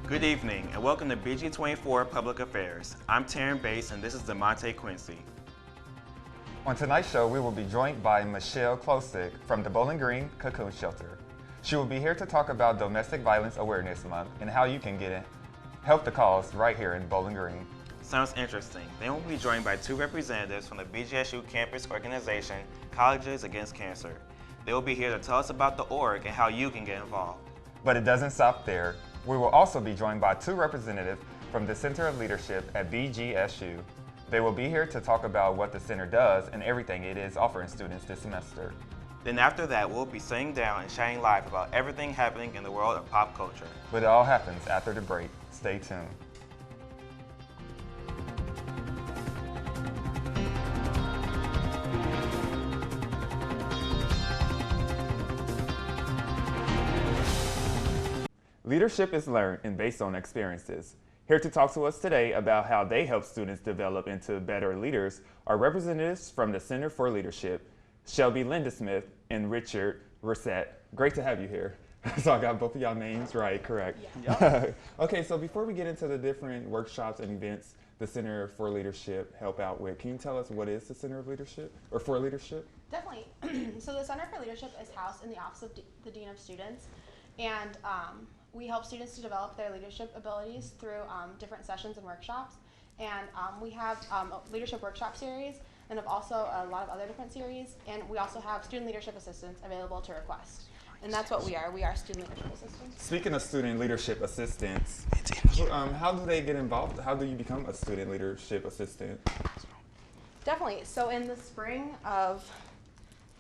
Good evening and welcome to BG24 Public Affairs. I'm Taryn Bates and this is DeMonte Quincy. On tonight's show, we will be joined by Michelle Klosick from the Bowling Green Cocoon Shelter. She will be here to talk about Domestic Violence Awareness Month and how you can help the cause right here in Bowling Green. Sounds interesting. Then we'll be joined by two representatives from the BGSU campus organization, Colleges Against Cancer. They will be here to tell us about the org and how you can get involved. But it doesn't stop there. We will also be joined by two representatives from the Center of Leadership at BGSU. They will be here to talk about what the center does and everything it is offering students this semester. Then after that, we'll be sitting down and shining light about everything happening in the world of pop culture. But it all happens after the break. Stay tuned. Leadership is learned and based on experiences. Here to talk to us today about how they help students develop into better leaders are representatives from the Center for Leadership, Shelby Lindesmith and Richard Reset. Great to have you here. So I got both of y'all names right, correct? Yeah. Okay, so before we get into the different workshops and events the Center for Leadership help out with, can you tell us what is the Center of Leadership, or for Leadership? Definitely. So the Center for Leadership is housed in the Office of the Dean of Students, and we help students to develop their leadership abilities through different sessions and workshops. And we have a leadership workshop series, and also a lot of other different series. And we also have student leadership assistants available to request. And that's what we are. We are student leadership assistants. Speaking of student leadership assistants, how do they get involved? How do you become a student leadership assistant? Definitely. So in the spring of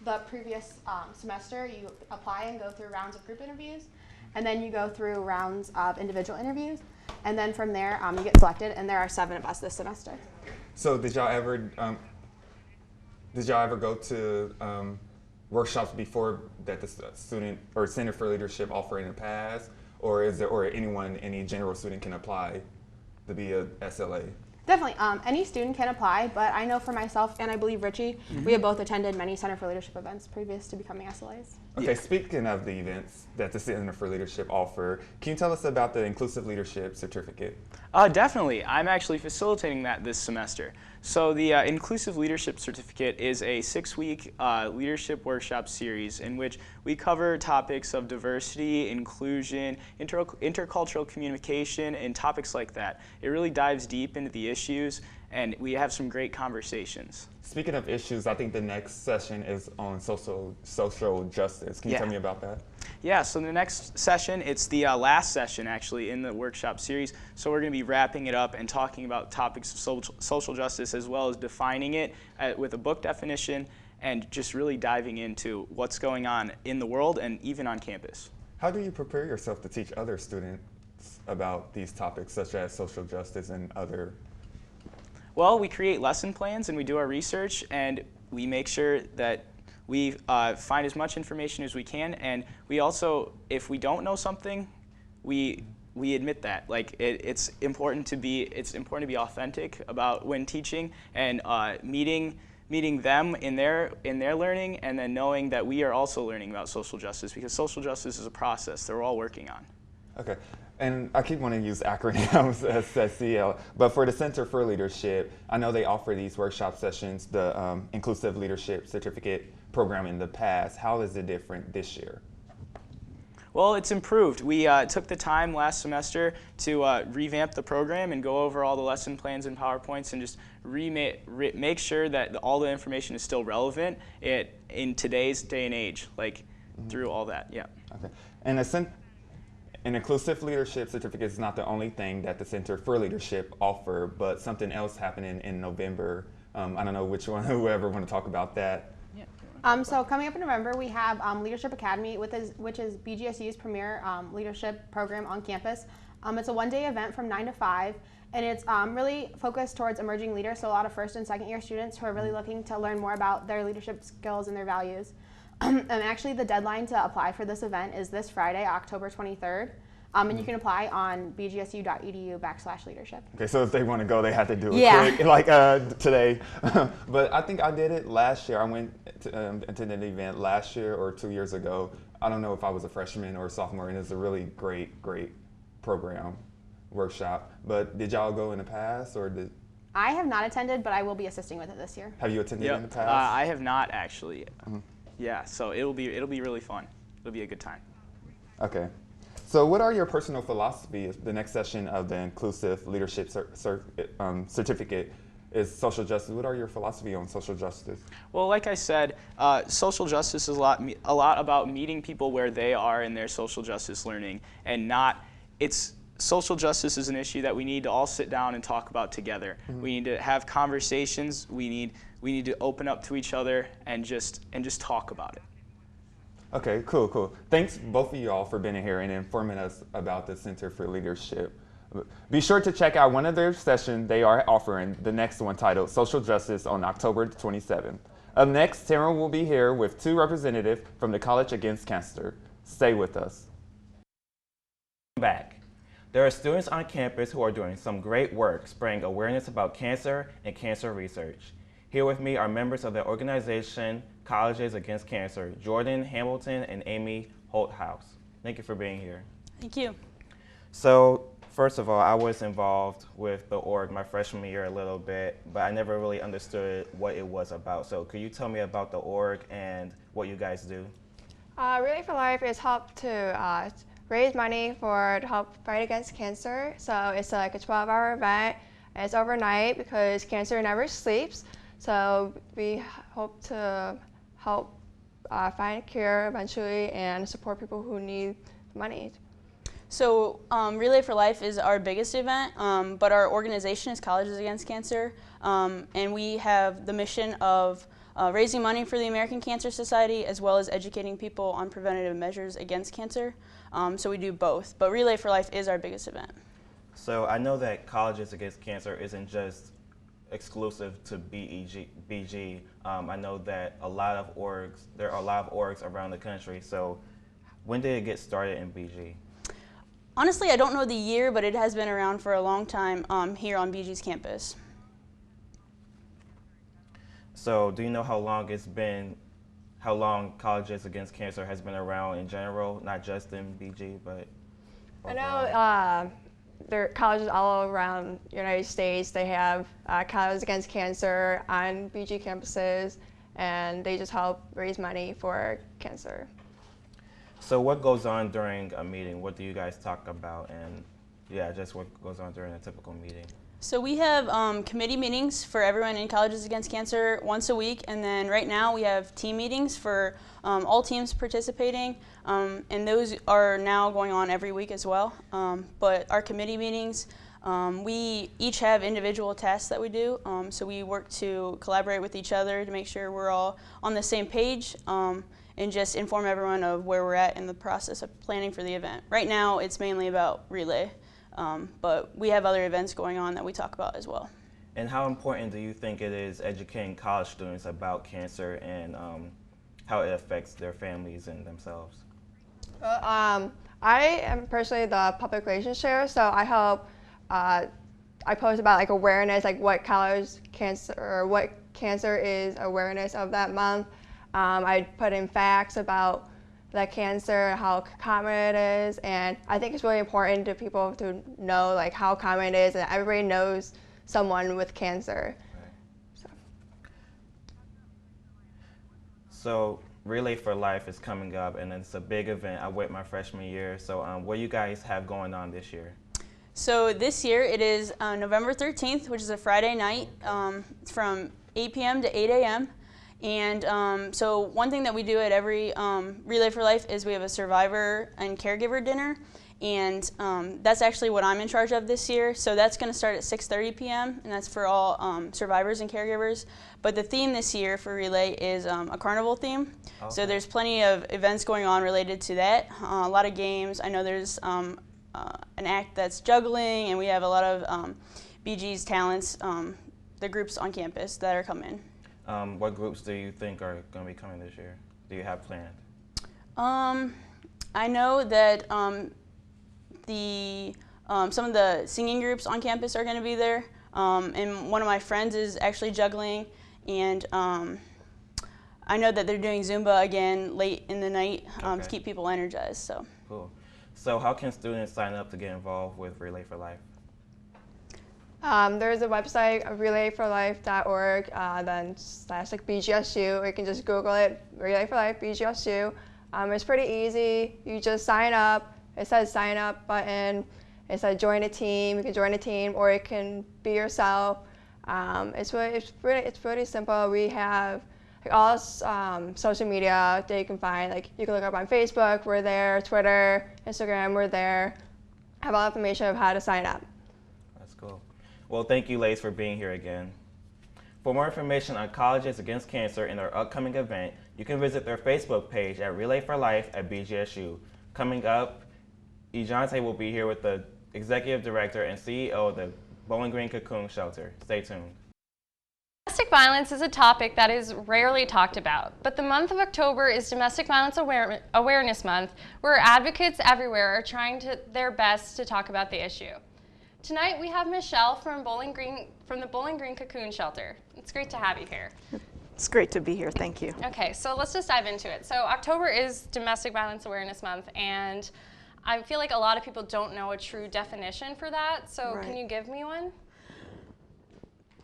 the previous semester, you apply and go through rounds of group interviews, and then you go through rounds of individual interviews, and then from there you get selected, and there are 7 of us this semester. So did y'all ever go to workshops before that the student or Center for Leadership offer in the past, or any general student can apply to be a SLA? Definitely, any student can apply, but I know for myself, and I believe Richie, we have both attended many Center for Leadership events previous to becoming SLAs. Okay, speaking of the events that the Center for Leadership offer, can you tell us about the Inclusive Leadership Certificate? Definitely. I'm actually facilitating that this semester. So the Inclusive Leadership Certificate is a 6-week leadership workshop series in which we cover topics of diversity, inclusion, intercultural communication, and topics like that. It really dives deep into the issues, and we have some great conversations. Speaking of issues, I think the next session is on social justice. Can you tell me about that? Yeah, so the next session, it's the last session actually in the workshop series. So we're going to be wrapping it up and talking about topics of social justice as well as defining it with a book definition and just really diving into what's going on in the world and even on campus. How do you prepare yourself to teach other students about these topics such as social justice and other? Well, we create lesson plans and we do our research and we make sure that we find as much information as we can, and we also, if we don't know something, we admit that. Like it's important to be authentic about when teaching and meeting them in their learning, and then knowing that we are also learning about social justice, because social justice is a process that we're all working on. Okay. And I keep wanting to use acronyms as CL, but for the Center for Leadership, I know they offer these workshop sessions, the Inclusive Leadership Certificate program in the past. How is it different this year? Well, it's improved. We took the time last semester to revamp the program and go over all the lesson plans and PowerPoints and just make sure that all the information is still relevant in today's day and age, like through all that, yeah. Okay. And an Inclusive Leadership Certificate is not the only thing that the Center for Leadership offer, but something else happening in November. I don't know whoever want to talk about that. So coming up in November, we have Leadership Academy, which is BGSU's premier leadership program on campus. It's a one-day event from 9 to 5, and it's really focused towards emerging leaders, so a lot of first and second year students who are really looking to learn more about their leadership skills and their values. And actually the deadline to apply for this event is this Friday, October 23rd. And you can apply on bgsu.edu/leadership. Okay, so if they want to go, they have to do it quick, like today. But I think I did it last year. I went to attended an event last year or 2 years ago. I don't know if I was a freshman or a sophomore, and it's a really great program. workshop. But did y'all go in the past, or I have not attended, but I will be assisting with it this year. have you attended Yep. in the past? I have not actually. Yeah, so it'll be really fun. It'll be a good time. Okay. So what are your personal philosophies? The next session of the Inclusive Leadership Certificate is social justice. What are your philosophy on social justice? Well, like I said, social justice is a lot about meeting people where they are in their social justice learning, and not social justice is an issue that we need to all sit down and talk about together. We need to have conversations. We need to open up to each other and just talk about it. Okay, cool. Thanks both of y'all for being here and informing us about the Center for Leadership. Be sure to check out one of their sessions they are offering, the next one titled Social Justice, on October 27th. Up next, Taryn will be here with 2 representatives from the College Against Cancer. Stay with us. Back. There are students on campus who are doing some great work spreading awareness about cancer and cancer research. Here with me are members of the organization Colleges Against Cancer, Jordan Hamilton and Amy Holthouse. Thank you for being here. Thank you. So, first of all, I was involved with the org my freshman year a little bit, but I never really understood what it was about. So could you tell me about the org and what you guys do? Relay for Life is help to raise money to help fight against cancer. So it's like a 12-hour event. It's overnight because cancer never sleeps. So we hope to help find a cure eventually and support people who need money. So Relay for Life is our biggest event, but our organization is Colleges Against Cancer, and we have the mission of raising money for the American Cancer Society as well as educating people on preventative measures against cancer. So we do both, but Relay for Life is our biggest event. So I know that Colleges Against Cancer isn't just exclusive to BG. I know that there are a lot of orgs around the country. So when did it get started in BG? Honestly, I don't know the year, but it has been around for a long time here on BG's campus. So do you know how long Colleges Against Cancer has been around in general, not just in BG, but overall? I know there are colleges all around the United States. They have Colleges Against Cancer on BG campuses, and they just help raise money for cancer. So what goes on during a meeting? What do you guys talk about? And yeah, just what goes on during a typical meeting? So we have committee meetings for everyone in Colleges Against Cancer once a week, and then right now we have team meetings for all teams participating, and those are now going on every week as well. But our committee meetings, we each have individual tasks that we do, so we work to collaborate with each other to make sure we're all on the same page, and just inform everyone of where we're at in the process of planning for the event. Right now it's mainly about Relay. But we have other events going on that we talk about as well. And how important do you think it is educating college students about cancer and how it affects their families and themselves? I am personally the public relations chair, so I help. I post about like awareness, like what what cancer is awareness of that month. I put in facts about the cancer, how common it is, and I think it's really important to people to know like how common it is, and everybody knows someone with cancer. Right. So Relay for Life is coming up, and it's a big event. I went my freshman year. So what do you guys have going on this year? So this year it is November 13th, which is a Friday night. It's from 8 p.m. to 8 a.m. And so one thing that we do at every Relay for Life is we have a survivor and caregiver dinner, and that's actually what I'm in charge of this year. So that's going to start at 6:30 p.m. and that's for all survivors and caregivers. But the theme this year for Relay is a carnival theme. Okay. So there's plenty of events going on related to that. A lot of games. I know there's an act that's juggling, and we have a lot of BG's talents, the groups on campus that are coming. What groups do you think are going to be coming this year? Do you have planned? I know that some of the singing groups on campus are going to be there, and one of my friends is actually juggling, and I know that they're doing Zumba again late in the night to keep people energized. So. Cool. So how can students sign up to get involved with Relay for Life? There's a website, relayforlife.org, then slash like BGSU, or you can just Google it, Relay for Life, BGSU. It's pretty easy. You just sign up. It says sign up button. It says join a team. You can join a team, or it can be yourself. It's pretty simple. We have like all social media that you can find. Like you can look up on Facebook, we're there. Twitter, Instagram, we're there. Have all the information of how to sign up. That's cool. Well, thank you, Lace, for being here again. For more information on Colleges Against Cancer and their upcoming event, you can visit their Facebook page at Relay for Life at BGSU. Coming up, Ejante will be here with the Executive Director and CEO of the Bowling Green Cocoon Shelter. Stay tuned. Domestic violence is a topic that is rarely talked about, but the month of October is Domestic Violence Awareness Month, where advocates everywhere are trying their best to talk about the issue. Tonight we have Michelle from the Bowling Green Cocoon Shelter. It's great to have you here. It's great to be here, thank you. Okay, so let's just dive into it. So October is Domestic Violence Awareness Month, and I feel like a lot of people don't know a true definition for that, so Right. Can you give me one?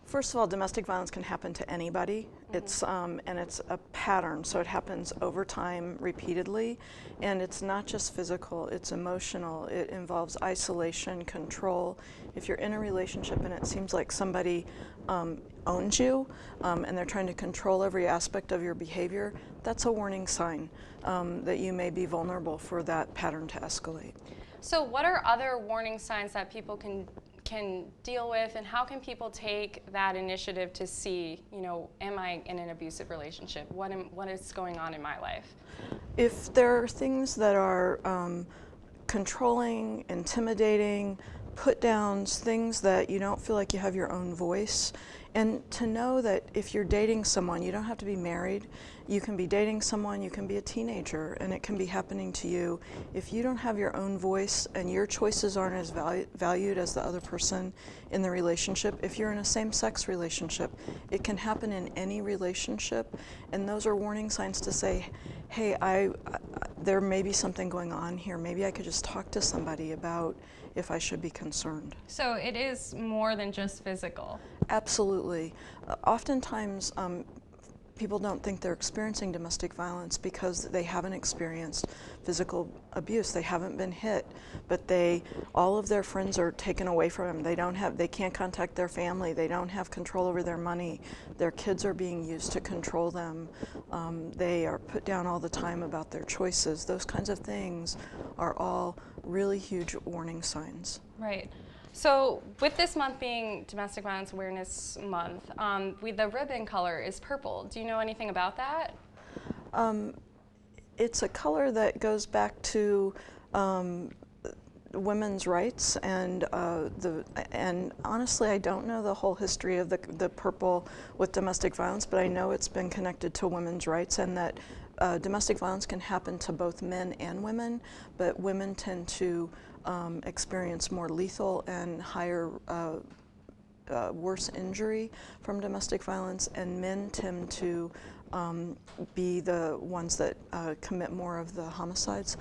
First of all, domestic violence can happen to anybody. It's and it's a pattern, so it happens over time, repeatedly, and it's not just physical, it's emotional. It involves isolation, control. If you're in a relationship and it seems like somebody owns you and they're trying to control every aspect of your behavior, that's a warning sign that you may be vulnerable for that pattern to escalate. So what are other warning signs that people can deal with, and how can people take that initiative to see, am I in an abusive relationship? What is going on in my life? If there are things that are controlling, intimidating, put downs, things that you don't feel like you have your own voice, and to know that if you're dating someone, you don't have to be married. You can be dating someone, you can be a teenager, and it can be happening to you. If you don't have your own voice and your choices aren't as valued as the other person in the relationship, if you're in a same-sex relationship, it can happen in any relationship, and those are warning signs to say, hey, there may be something going on here. Maybe I could just talk to somebody about if I should be concerned. So it is more than just physical. Absolutely. Oftentimes, people don't think they're experiencing domestic violence because they haven't experienced physical abuse. They haven't been hit, but all of their friends are taken away from them. They can't contact their family. They don't have control over their money. Their kids are being used to control them. They are put down all the time about their choices. Those kinds of things are all really huge warning signs. Right. So with this month being Domestic Violence Awareness Month, the ribbon color is purple. Do you know anything about that? It's a color that goes back to women's rights, and honestly, I don't know the whole history of the purple with domestic violence, but I know it's been connected to women's rights, and that domestic violence can happen to both men and women, but women tend to experience more lethal and higher, worse injury from domestic violence, and men tend to be the ones that commit more of the homicides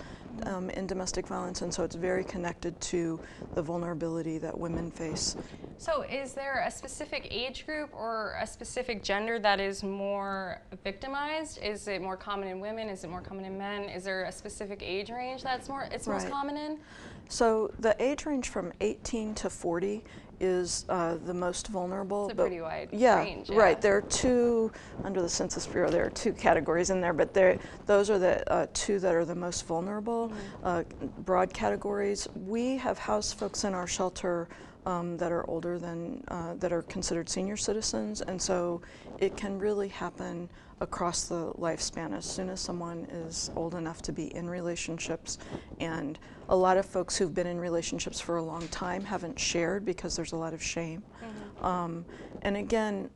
in domestic violence, and so it's very connected to the vulnerability that women face. So is there a specific age group or a specific gender that is more victimized? Is it more common in women? Is it more common in men? Is there a specific age range that's most common in? So the age range from 18 to 40 is the most vulnerable. It's a pretty wide range. Yeah, right. There are two, under the Census Bureau, there are two categories in there, but those are the two that are the most vulnerable, broad categories. We have housed folks in our shelter that are older than, that are considered senior citizens, and so it can really happen across the lifespan as soon as someone is old enough to be in relationships. And a lot of folks who've been in relationships for a long time haven't shared because there's a lot of shame. And again,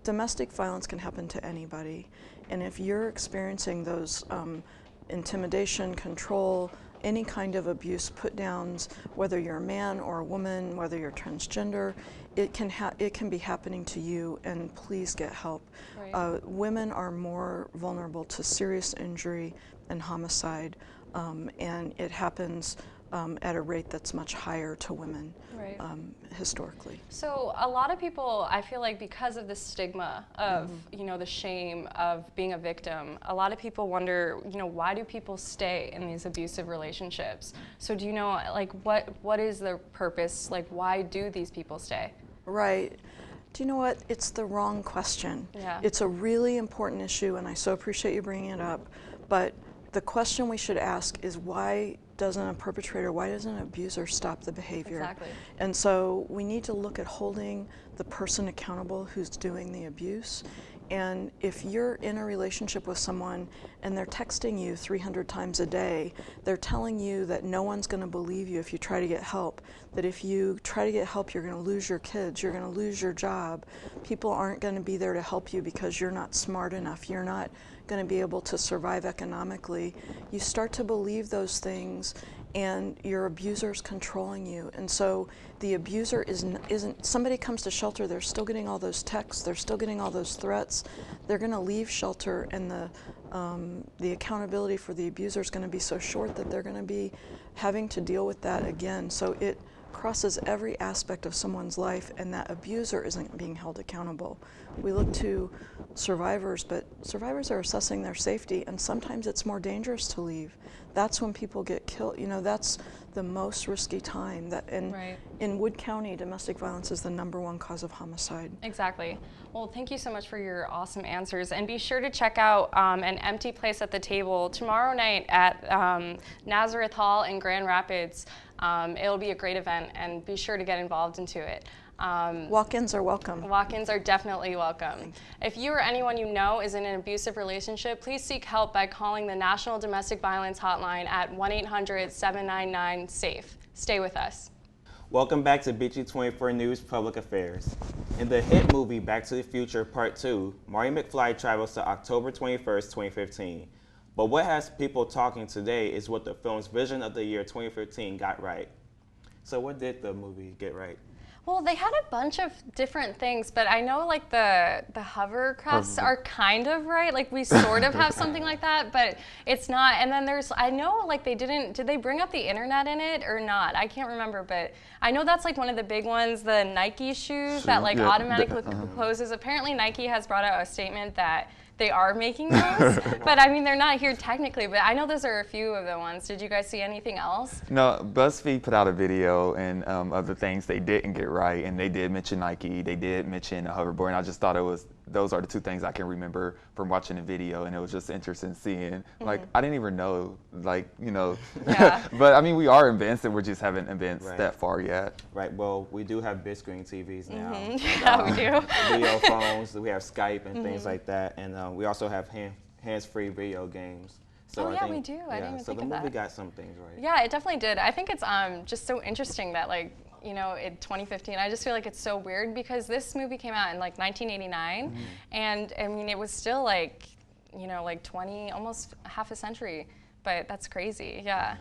domestic violence can happen to anybody, and if you're experiencing those intimidation, control, any kind of abuse, put downs, whether you're a man or a woman, whether you're transgender, it can be happening to you, and please get help. Right. Women are more vulnerable to serious injury and homicide and it happens at a rate that's much higher to women Right. Historically. So a lot of people, I feel like because of the stigma of, you know, the shame of being a victim, a lot of people wonder, you know, why do people stay in these abusive relationships? So do you know, like, what is the purpose? Like, why do these people stay? Right. Do you know what? It's the wrong question. Yeah. It's a really important issue, and I so appreciate you bringing it up. But the question we should ask is, why doesn't an abuser stop the behavior? Exactly. And so we need to look at holding the person accountable who's doing the abuse. And if you're in a relationship with someone and they're texting you 300 times a day, they're telling you that no one's going to believe you if you try to get help, that if you try to get help, you're going to lose your kids, you're going to lose your job, people aren't going to be there to help you because you're not smart enough, you're not going to be able to survive economically, you start to believe those things, and your abuser's controlling you. And so the abuser isn't, somebody comes to shelter, they're still getting all those texts, they're still getting all those threats, they're going to leave shelter, and the accountability for the abuser is going to be so short that they're going to be having to deal with that again. So it crosses every aspect of someone's life, and that abuser isn't being held accountable. We look to survivors, but survivors are assessing their safety, and sometimes it's more dangerous to leave. That's when people get killed. You know, that's the most risky time. Right. In Wood County, domestic violence is the #1 cause of homicide. Exactly. Well, thank you so much for your awesome answers. And be sure to check out An Empty Place at the Table tomorrow night at Nazareth Hall in Grand Rapids. It'll be a great event, and be sure to get involved into it. Walk-ins are welcome. Walk-ins are definitely welcome. If you or anyone you know is in an abusive relationship, please seek help by calling the National Domestic Violence Hotline at 1-800-799-SAFE. Stay with us. Welcome back to BG24 News Public Affairs. In the hit movie Back to the Future Part 2, Marty McFly travels to October 21st, 2015. But what has people talking today is what the film's vision of the year 2015 got right. So what did the movie get right? Well, they had a bunch of different things, but I know like the hovercrafts are kind of right. Like we sort of have something like that, but it's not. And then I know like did they bring up the internet in it or not? I can't remember, but I know that's like one of the big ones, the Nike shoes that like automatically closes. Apparently Nike has brought out a statement that they are making those, but I mean, they're not here technically, but I know those are a few of the ones. Did you guys see anything else? No, BuzzFeed put out a video and of the things they didn't get right, and they did mention Nike, they did mention a hoverboard, and I just thought those are the two things I can remember from watching the video, and it was just interesting seeing. Like, I didn't even know, like, you know, but I mean, we are advanced, and we just haven't advanced that far yet. Right, well, we do have big screen TVs now. And, Yeah, we do. Video phones, we have Skype and things like that, and we also have hands-free video games. So Oh, I yeah, think, we do. I didn't even so think the of movie that. got some things right. Yeah, it definitely did. I think it's just so interesting that like, you know, in 2015, I just feel like it's so weird because this movie came out in like 1989, and I mean, it was still like, you know, like 20, almost half a century, but that's crazy, yeah.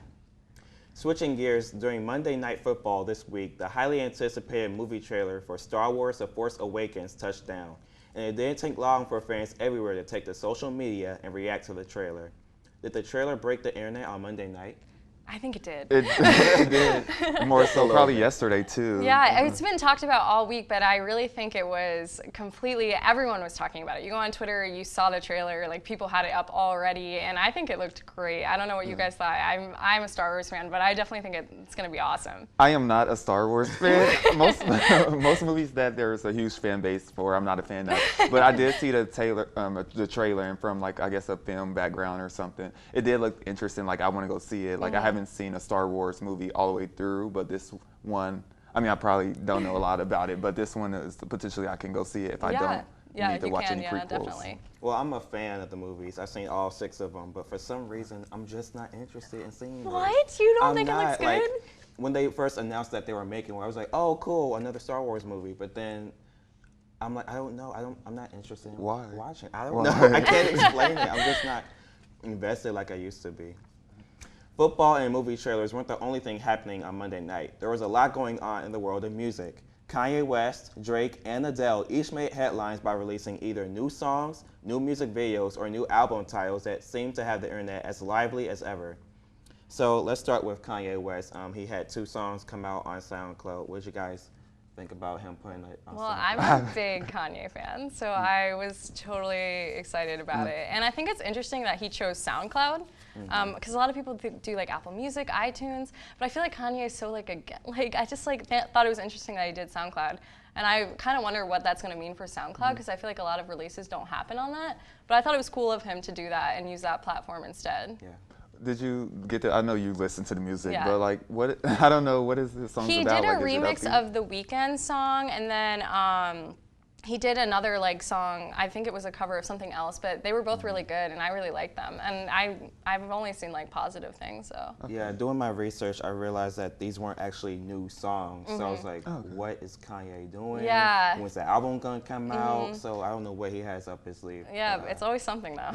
Switching gears, during Monday Night Football this week, the highly anticipated movie trailer for Star Wars The Force Awakens touched down, and it didn't take long for fans everywhere to take to social media and react to the trailer. Did the trailer break the internet on Monday night? I think it did. It did. More so probably yesterday, too. Yeah, it's been talked about all week, but I really think it was completely, everyone was talking about it. You go on Twitter, you saw the trailer, like people had it up already, and I think it looked great. I don't know what you guys thought. I'm a Star Wars fan, but I definitely think it's going to be awesome. I am not a Star Wars fan. Most movies that there's a huge fan base for, I'm not a fan of. But I did see the trailer, and from like, I guess a film background or something, it did look interesting. Like I want to go see it. Like I haven't seen a Star Wars movie all the way through, but this one, I mean, I probably don't know a lot about it, but this one is potentially I can go see it if I don't need to watch any prequels. Definitely. Well, I'm a fan of the movies. I've seen all 6 of them, but for some reason, I'm just not interested in seeing them. What? You don't think it looks good? Like, when they first announced that they were making one, I was like, oh, cool, another Star Wars movie. But then I'm like, I don't know. I'm not interested in watching. I don't know. I can't explain it. I'm just not invested like I used to be. Football and movie trailers weren't the only thing happening on Monday night. There was a lot going on in the world of music. Kanye West, Drake, and Adele each made headlines by releasing either new songs, new music videos, or new album titles that seemed to have the internet as lively as ever. So let's start with Kanye West. He had 2 songs come out on SoundCloud. What did you guys think about him putting it on Well, SoundCloud? I'm a big Kanye fan, so I was totally excited about it. And I think it's interesting that he chose SoundCloud, because a lot of people do like Apple Music, iTunes, but I feel like Kanye is so I just thought it was interesting that he did SoundCloud. And I kind of wonder what that's going to mean for SoundCloud, because I feel like a lot of releases don't happen on that. But I thought it was cool of him to do that and use that platform instead. Yeah. Did you get to, I know you listen to the music, Yeah. but like, what, I don't know, what is this song He about? did a Like, is it remix upbeat? of the Weeknd song, and then he did another song. I think it was a cover of something else, but they were both really good, and I really liked them. And I've only seen positive things. So Yeah, doing my research, I realized that these weren't actually new songs. So I was like, what is Kanye doing? Yeah. When's the album gonna come out? So I don't know what he has up his sleeve. yeah, it's always something though.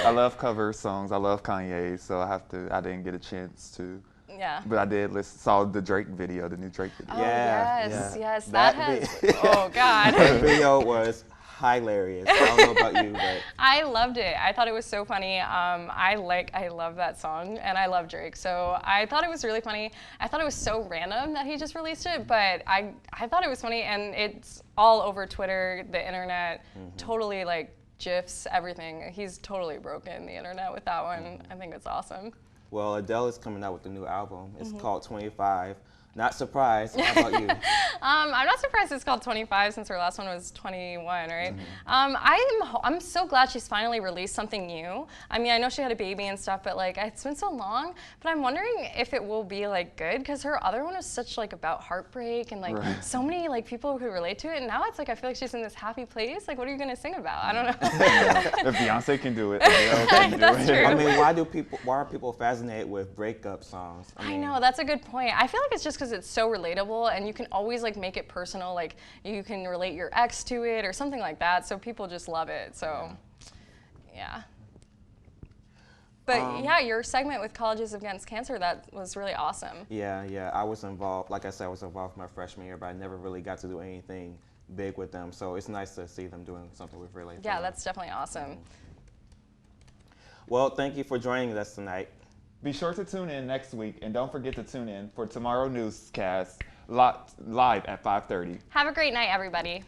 I love cover songs. I love Kanye, so I didn't get a chance to. Yeah. But I did saw the Drake video, the new Drake video. Oh, Yeah, yes, yeah. yes. That has. vi- Oh God. That video was hilarious. I don't know about you, but I loved it. I thought it was so funny. I love that song, and I love Drake. So I thought it was really funny. I thought it was so random that he just released it, but I thought it was funny, and it's all over Twitter, the internet, totally GIFs, everything. He's totally broken the internet with that one. I think it's awesome. well, Adele is coming out with a new album. It's called 25. Not surprised. How about you? I'm not surprised it's called 25 since her last one was 21, right? I'm so glad she's finally released something new. I mean, I know she had a baby and stuff, but it's been so long. But I'm wondering if it will be good, because her other one was such about heartbreak and so many people who relate to it. And now it's I feel like she's in this happy place. What are you gonna sing about? I don't know. If Beyonce can do it, Adele can do That's it. true. I mean, why are people fascinated with breakup songs? I know, that's a good point. I feel like it's just because it's so relatable, and you can always make it personal. You can relate your ex to it or something like that, so people just love it. So yeah. But yeah, your segment with Colleges Against Cancer, that was really awesome. Yeah, I was involved. Like I said, I was involved my freshman year, but I never really got to do anything big with them. So it's nice to see them doing something with Relay. for Yeah, Life. that's definitely awesome. Well, thank you for joining us tonight. Be sure to tune in next week, and don't forget to tune in for tomorrow newscast live at 5:30. Have a great night, everybody.